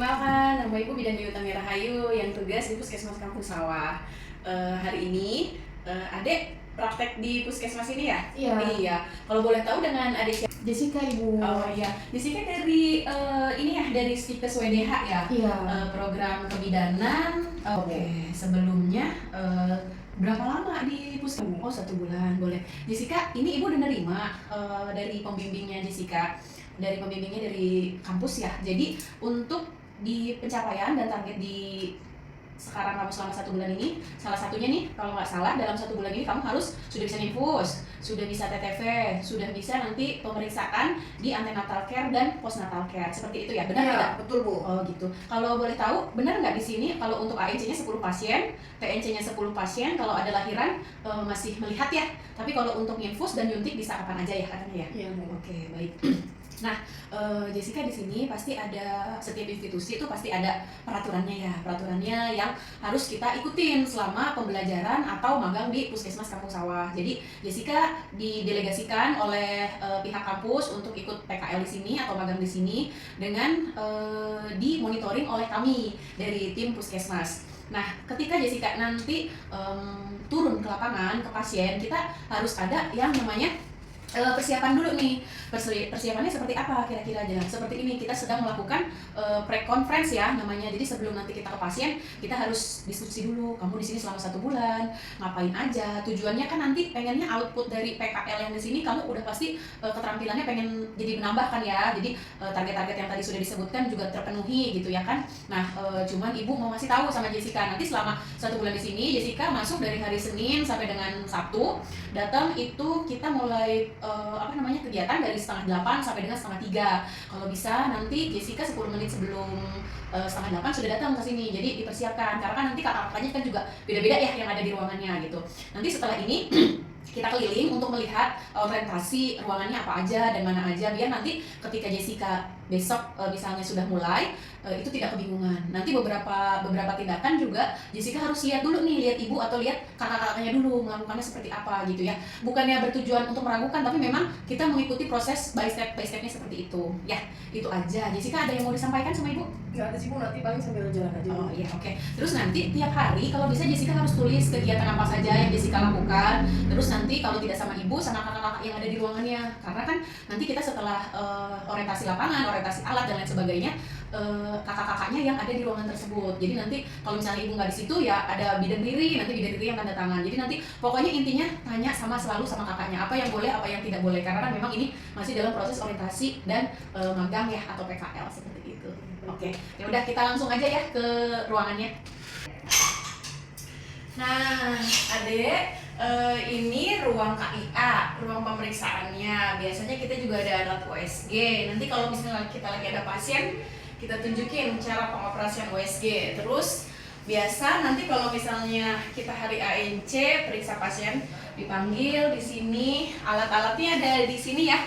Perkenalkan, nama Ibu Bidan Utami Rahayu yang tugas di Puskesmas Kampung Sawah. Hari ini Adek praktek di Puskesmas ini ya? Iya. Iya. Kalau boleh tahu dengan Adek siapa? Jessica, Ibu. Oh iya, Jessica dari ini ya, dari Stikes WDH ya? Iya. Program kebidanan. Oke. Sebelumnya berapa lama di Puskesmas? Oh, 1 bulan, boleh. Jessica, ini Ibu udah nerima dari pembimbingnya Jessica. Dari pembimbingnya dari kampus ya. Jadi untuk di pencapaian dan target di sekarang kamu selama 1 bulan ini, salah satunya nih kalau nggak salah dalam 1 bulan ini kamu harus sudah bisa infus, sudah bisa TTV, sudah bisa nanti pemeriksaan di antenatal care dan postnatal care, seperti itu ya, benar Iya, tidak? betul Bu. Oh gitu. Kalau boleh tahu, benar nggak di sini kalau untuk ANC-nya 10 pasien, TNC-nya 10 pasien, kalau ada lahiran masih melihat ya, tapi kalau untuk infus dan nyuntik bisa kapan aja ya katanya ya? Iya Bu. Oke, baik. Nah, Jessica di sini pasti ada, setiap institusi itu pasti ada peraturannya ya, peraturannya yang harus kita ikutin selama pembelajaran atau magang di Puskesmas Kampung Sawah. Jadi Jessica didelegasikan oleh pihak kampus untuk ikut PKL di sini atau magang di sini dengan dimonitoring oleh kami dari tim Puskesmas. Nah, ketika Jessica nanti turun ke lapangan ke pasien, kita harus ada yang namanya persiapan dulu nih. Persiapannya seperti apa kira-kira aja? Seperti ini, kita sedang melakukan pre-conference ya namanya. Jadi sebelum nanti kita ke pasien, kita harus diskusi dulu. Kamu di sini selama 1 bulan, ngapain aja? Tujuannya kan nanti pengennya output dari PKL yang di sini kamu udah pasti keterampilannya pengen jadi menambahkan ya. Jadi target-target yang tadi sudah disebutkan juga terpenuhi gitu ya kan. Nah, cuman Ibu mau ngasih tahu sama Jessica, nanti selama 1 bulan di sini Jessica masuk dari hari Senin sampai dengan Sabtu. Datang itu kita mulai kegiatan dari 7:30 sampai dengan 7:30. Kalau bisa nanti Jessica 10 menit sebelum 7:30 sudah datang ke sini. Jadi dipersiapkan karena kan nanti kakak-kakaknya kan juga beda-beda ya yang ada di ruangannya gitu. Nanti setelah ini kita keliling untuk melihat orientasi ruangannya apa aja dan mana aja, biar nanti ketika Jessica besok misalnya sudah mulai itu tidak kebingungan. Nanti beberapa tindakan juga Jessica harus lihat dulu nih, lihat Ibu atau lihat kakak-kakaknya dulu melakukannya seperti apa gitu ya. Bukannya bertujuan untuk meragukan, tapi memang kita mengikuti proses by stepnya seperti itu. Ya, itu aja. Jessica ada yang mau disampaikan sama Ibu? Nggak ada sih Bu, nanti paling sambil jalan aja. Oh iya, oke. Terus nanti tiap hari kalau bisa Jessica harus tulis kegiatan apa saja yang Jessica lakukan. Terus nanti kalau tidak sama Ibu, sama kakak-kakak yang ada di ruangannya. Karena kan nanti kita setelah orientasi lapangan, orientasi alat dan lain sebagainya, kakak-kakaknya yang ada di ruangan tersebut. Jadi nanti kalau misalnya Ibu nggak di situ ya ada bidan diri, nanti bidan diri yang tanda tangan. Jadi nanti pokoknya intinya tanya selalu sama kakaknya apa yang boleh, apa yang tidak boleh. Karena kan memang ini masih dalam proses orientasi dan magang ya atau PKL seperti itu. Oke, ya udah kita langsung aja ya ke ruangannya. Nah, Adek, ini ruang KIA, ruang pemeriksaannya. Biasanya kita juga ada alat USG. Nanti kalau misalnya kita lagi ada pasien, kita tunjukin cara pengoperasian USG. Terus biasa nanti kalau misalnya kita hari ANC periksa pasien, dipanggil di sini, alat-alatnya ada di sini ya.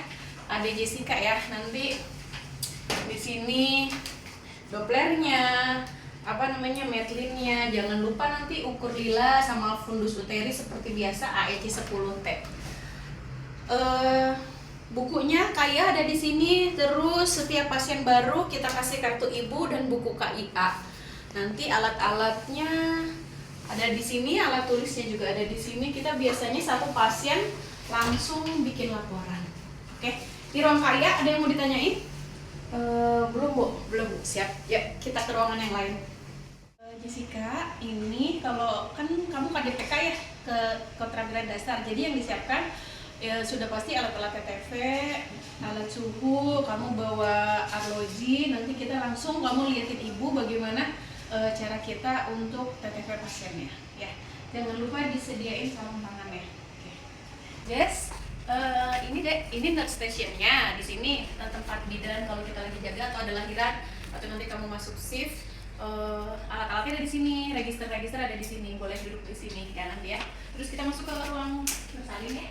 Ada Jessica ya. Nanti di sini Dopplernya, Medlinnya, jangan lupa nanti ukur lila sama fundus uteri seperti biasa AEC 10T. Bukunya kayak ada di sini. Terus setiap pasien baru kita kasih kartu Ibu dan buku KIA. Nanti alat-alatnya ada di sini, alat tulisnya juga ada di sini. Kita biasanya satu pasien langsung bikin laporan. Oke, di ruang KIA ada yang mau ditanyain? Belum Bu, siap. Ya, kita ke ruangan yang lain. Jessica, ini kalau kan kamu KDPK ya, ke keterampilan dasar. Jadi yang disiapkan ya sudah pasti alat-alat TTV, alat suhu, kamu bawa arloji. Nanti kita langsung kamu liatin Ibu bagaimana cara kita untuk TTV pasiennya. Ya, jangan lupa disediain sarung tangan ya. Oke. Jess. Ini nurse stationnya di sini, tempat bidan kalau kita lagi jaga atau ada lahiran atau nanti kamu masuk shift. Alat-alatnya ada di sini, register ada di sini, boleh duduk di sini ya nanti ya. Terus kita masuk ke ruang bersalin ya.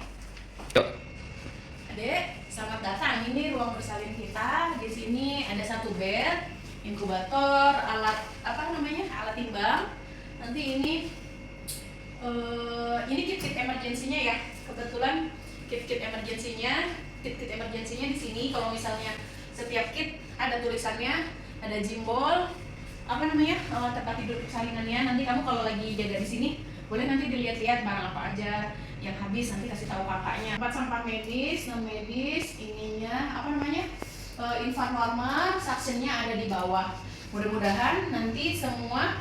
Adek, selamat datang. Ini ruang bersalin kita. Di sini ada 1 bed, inkubator, alat alat timbang. Nanti ini kit emergensinya ya. Kebetulan kit emergensinya di sini. Kalau misalnya setiap kit ada tulisannya ada jimbol, apa namanya, tempat tidur salingannya. Nanti kamu kalau lagi jaga di sini boleh nanti dilihat-lihat barang apa aja yang habis, nanti kasih tahu kakaknya. Tempat sampah medis, non medis, ininya apa namanya, infant warmer, suctionnya ada di bawah. Mudah-mudahan nanti semua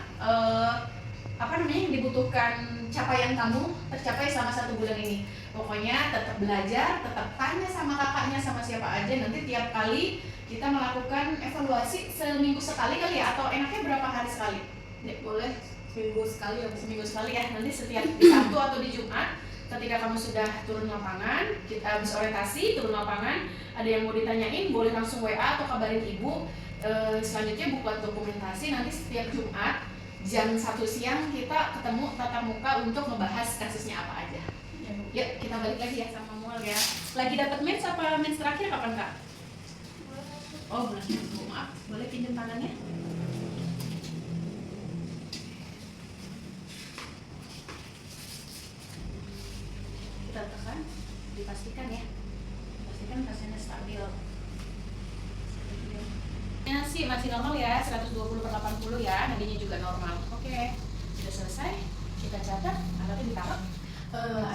apa namanya yang dibutuhkan capaian kamu tercapai selama 1 bulan ini. Pokoknya tetap belajar, tetap tanya sama kakaknya, sama siapa aja. Nanti tiap kali kita melakukan evaluasi seminggu sekali kali ya, atau enaknya berapa hari sekali? Ya, boleh Seminggu sekali ya. seminggu sekali ya. Nanti setiap di Sabtu atau di Jumat ketika kamu sudah turun lapangan, kita habis orientasi turun lapangan, ada yang mau ditanyain boleh langsung WA atau kabarin ibu. Selanjutnya buat dokumentasi. Nanti setiap Jumat jam 1 siang kita ketemu tatap muka untuk membahas kasusnya apa aja. Yuk kita balik lagi ya sama Mual ya. Lagi dapat mens apa mens terakhir kapan kak? Oh bulan lalu, maaf. Boleh pinjam tangannya? Kita tekan, dipastikan ya. Pastikan pasiennya stabil. Ya sih masih normal ya, 120/80 ya, nadinya juga normal. Oke, sudah selesai. Kita catat, alatnya ditaruh.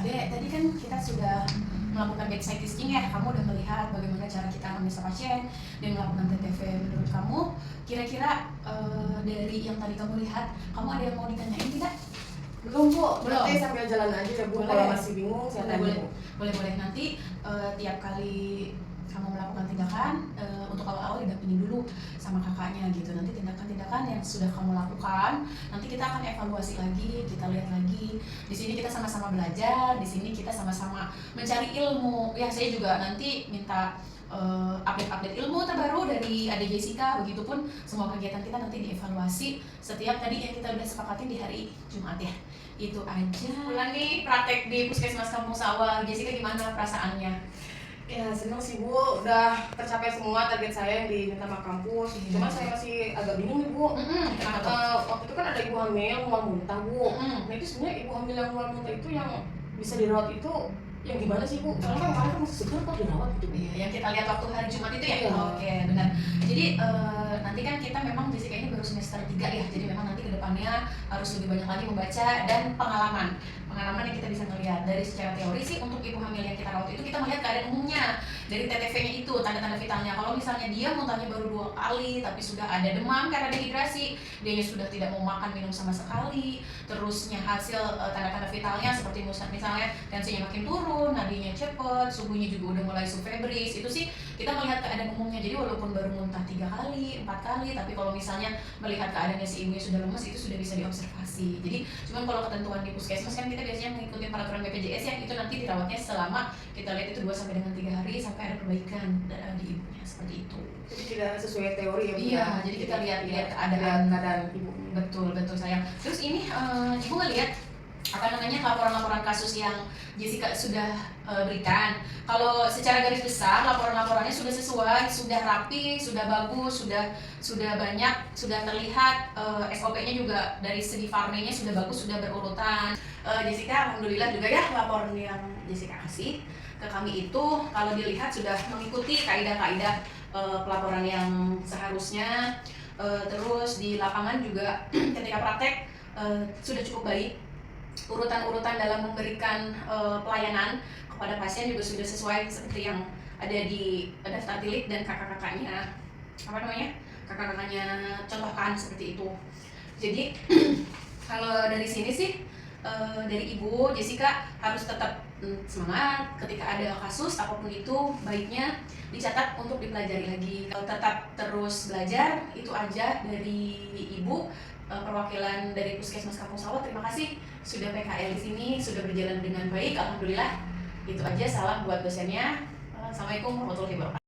Adek, tadi kan kita sudah melakukan bedside testing ya. Kamu udah melihat bagaimana cara kita memeriksa pasien dan melakukan TTV. Menurut kamu, kira-kira dari yang tadi kamu lihat, kamu ada yang mau ditanyain tidak? Belum Bu, Belum. nanti sambil jalan aja ya Bu. Boleh. Kalau masih bingung saya tanya Bu. Boleh nanti tiap kali kamu melakukan tindakan untuk awal-awal didampingi dulu sama kakaknya gitu. Nanti tindakan-tindakan yang sudah kamu lakukan nanti kita akan evaluasi lagi, kita lihat lagi. Di sini kita sama-sama belajar, di sini kita sama-sama mencari ilmu. Ya saya juga nanti minta update-update ilmu terbaru dari Ade Jessica. Begitupun semua kegiatan kita nanti dievaluasi setiap tadi yang kita udah sepakatin di hari Jumat ya. Itu aja. Pulang nih praktek di Puskesmas Kampung Sawah. Jessica gimana perasaannya? Ya senang sih Bu, udah tercapai semua target saya yang diminta sama kampus. Iya. Cuma saya masih agak bingung nih Bu. Kenapa tuh? Waktu itu kan ada ibu hamil mual muntah Bu. Mm-mm. Nah itu sebenarnya ibu hamil yang mual muntah itu yang bisa dirawat itu yang gimana sih Bu? Soalnya kan kemarin kan masih segar kok dirawat gitu Bu. Iya, yang kita lihat waktu hari Jumat itu ya? Iya. Oke, benar. Jadi nanti kan kita memang Jessica ini baru semester 3 ya. Jadi memang nanti kedepannya harus lebih banyak lagi membaca dan pengalaman yang kita bisa melihat dari secara teori sih. Untuk ibu hamil yang kita rawat itu kita melihat keadaan umumnya dari TTV-nya itu, tanda-tanda vitalnya. Kalau misalnya dia muntahnya baru 2 kali tapi sudah ada demam karena dehidrasi, dianya sudah tidak mau makan minum sama sekali, terusnya hasil tanda-tanda vitalnya seperti misalnya tensinya makin turun, nadinya cepet, suhunya juga udah mulai subfebris, itu sih kita melihat keadaan umumnya. Jadi walaupun baru muntah 3 kali, 4 kali, tapi kalau misalnya melihat keadaannya si ibunya sudah lemes, itu sudah bisa diobservasi. Jadi cuman kalau ketentuan di puskesmas kan kita biasanya mengikuti peraturan BPJS ya, itu nanti dirawatnya selama kita lihat itu 2 sampai dengan 3 hari sampai ada perbaikan di ibunya, seperti itu. Jadi tidak sesuai teori ya Bu. Iya, jadi kita lihat keadaan ibu. betul sayang. Terus ini ibu ngelihat apa namanya laporan-laporan kasus yang Jessica sudah berikan. Kalau secara garis besar laporan-laporannya sudah sesuai, sudah rapi, sudah bagus, sudah banyak, sudah terlihat. SOP-nya juga dari segi farmenya sudah bagus, sudah berurutan. Jessica alhamdulillah juga ya laporan yang Jessica kasih ke kami itu kalau dilihat sudah mengikuti kaidah-kaidah pelaporan yang seharusnya. Terus di lapangan juga ketika praktek sudah cukup baik. Urutan-urutan dalam memberikan pelayanan kepada pasien juga sudah sesuai seperti yang ada di daftar tilik dan kakak-kakaknya kakak-kakaknya contohkan seperti itu. Jadi kalau dari sini sih dari Ibu Jessica harus tetap semangat ketika ada kasus apapun itu, baiknya dicatat untuk dipelajari lagi. Tetap terus belajar, itu aja dari Ibu. Perwakilan dari Puskesmas Kampung Sawah, terima kasih sudah PKL di sini, sudah berjalan dengan baik, alhamdulillah. Itu aja, salam buat dosennya. Assalamualaikum warahmatullahi wabarakatuh.